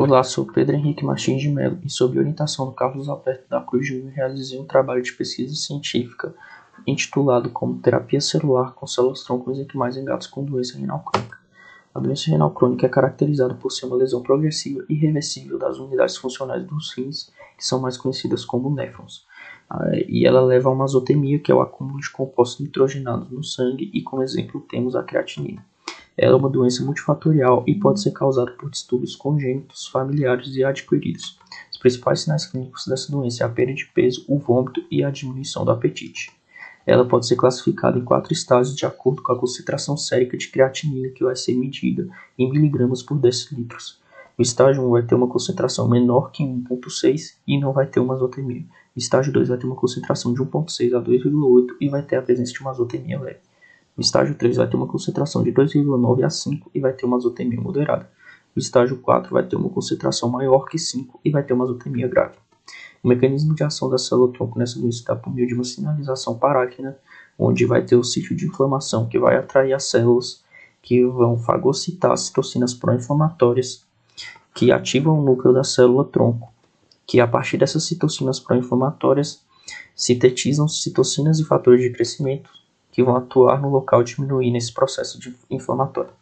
Olá, sou Pedro Henrique Martins de Mello e, sob orientação do Carlos Alberto da Cruz Júnior, realizei um trabalho de pesquisa científica intitulado como Terapia Celular com Células-tronco mesenquimais em gatos com doença renal crônica. A doença renal crônica é caracterizada por ser uma lesão progressiva e irreversível das unidades funcionais dos rins, que são mais conhecidas como néfrons. E ela leva a uma azotemia, que é o acúmulo de compostos nitrogenados no sangue, e como exemplo temos a creatinina. Ela é uma doença multifatorial e pode ser causada por distúrbios congênitos, familiares e adquiridos. Os principais sinais clínicos dessa doença é a perda de peso, o vômito e a diminuição do apetite. Ela pode ser classificada em 4 estágios de acordo com a concentração sérica de creatinina que vai ser medida em miligramas por decilitros. O estágio 1 vai ter uma concentração menor que 1,6 e não vai ter uma azotemia. O estágio 2 vai ter uma concentração de 1,6 a 2,8 e vai ter a presença de uma azotemia leve. O estágio 3 vai ter uma concentração de 2,9 a 5 e vai ter uma azotemia moderada. O estágio 4 vai ter uma concentração maior que 5 e vai ter uma azotemia grave. O mecanismo de ação da célula-tronco nessa doença está por meio de uma sinalização paráquina, onde vai ter o sítio de inflamação, que vai atrair as células que vão fagocitar as citocinas pró-inflamatórias, que ativam o núcleo da célula-tronco, que a partir dessas citocinas pró-inflamatórias sintetizam citocinas e fatores de crescimento, que vão atuar no local e diminuir nesse processo inflamatório.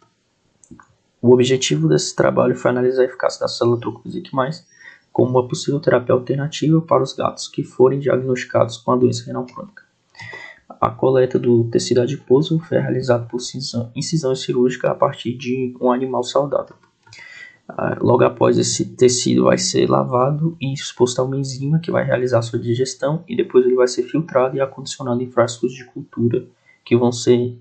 O objetivo desse trabalho foi analisar a eficácia da célula-tronco mesenquimais como uma possível terapia alternativa para os gatos que forem diagnosticados com a doença renal crônica. A coleta do tecido adiposo foi realizada por incisão cirúrgica a partir de um animal saudável. Logo após, esse tecido vai ser lavado e exposto a uma enzima que vai realizar sua digestão, e depois ele vai ser filtrado e acondicionado em frascos de cultura que vão ser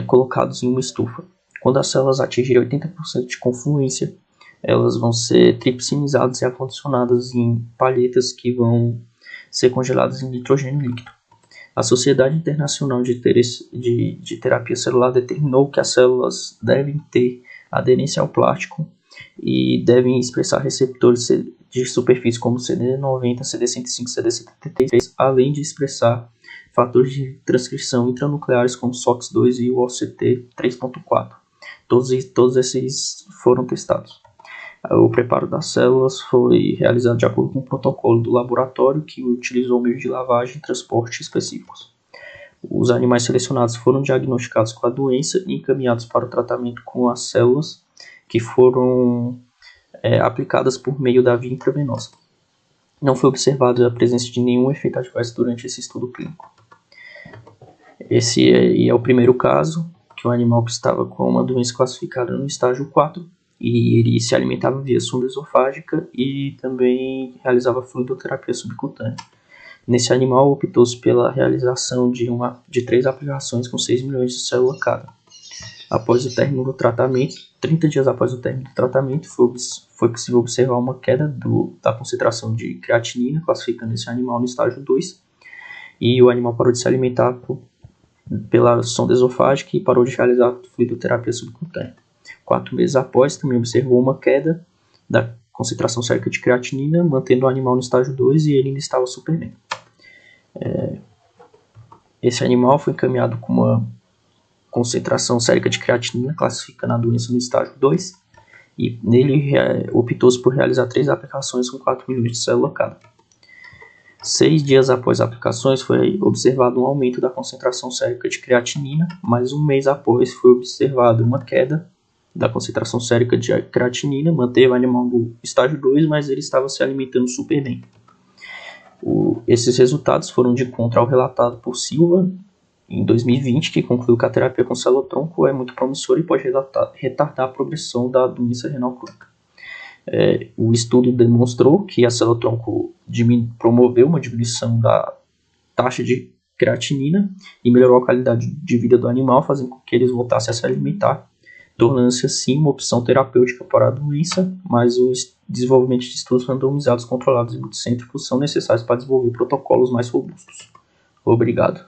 colocados em uma estufa. Quando as células atingirem 80% de confluência, elas vão ser tripsinizadas e acondicionadas em palhetas que vão ser congeladas em nitrogênio líquido. A Sociedade Internacional de Terapia Celular determinou que as células devem ter aderência ao plástico e devem expressar receptores de superfície como CD90, CD105, CD73, além de expressar fatores de transcrição intranucleares como SOX2 e o OCT 3.4. Todos esses foram testados. O preparo das células foi realizado de acordo com o protocolo do laboratório, que utilizou meios de lavagem e transporte específicos. Os animais selecionados foram diagnosticados com a doença e encaminhados para o tratamento com as células que foram aplicadas por meio da via intravenosa. Não foi observada a presença de nenhum efeito adverso durante esse estudo clínico. Esse é o primeiro caso, que o animal estava com uma doença classificada no estágio 4, e ele se alimentava via sonda esofágica e também realizava fluidoterapia subcutânea. Nesse animal, optou-se pela realização de 3 aplicações com 6 milhões de células cada. Após o término do tratamento, 30 dias após o término do tratamento, foi possível observar uma queda da concentração de creatinina, classificando esse animal no estágio 2, e o animal parou de se alimentar pela sonda esofágica e parou de realizar fluidoterapia subcutânea. 4 meses após, também observou uma queda da concentração sérica de creatinina, mantendo o animal no estágio 2 e ele ainda estava super bem. Esse animal foi encaminhado com uma concentração sérica de creatinina, classificando a doença no estágio 2, e nele optou-se por realizar 3 aplicações com 4 milhões de células cada. 6 dias após as aplicações foi observado um aumento da concentração sérica de creatinina, mas um mês após foi observada uma queda da concentração sérica de creatinina, manteve o animal no estágio 2, mas ele estava se alimentando super bem. Esses resultados foram de encontro ao relatado por Silva em 2020, que concluiu que a terapia com célula-tronco é muito promissora e pode retardar a progressão da doença renal crônica. O estudo demonstrou que a célula-tronco promoveu uma diminuição da taxa de creatinina e melhorou a qualidade de vida do animal, fazendo com que eles voltassem a se alimentar, tornando-se assim uma opção terapêutica para a doença, mas o desenvolvimento de estudos randomizados, controlados e multicêntricos são necessários para desenvolver protocolos mais robustos. Obrigado.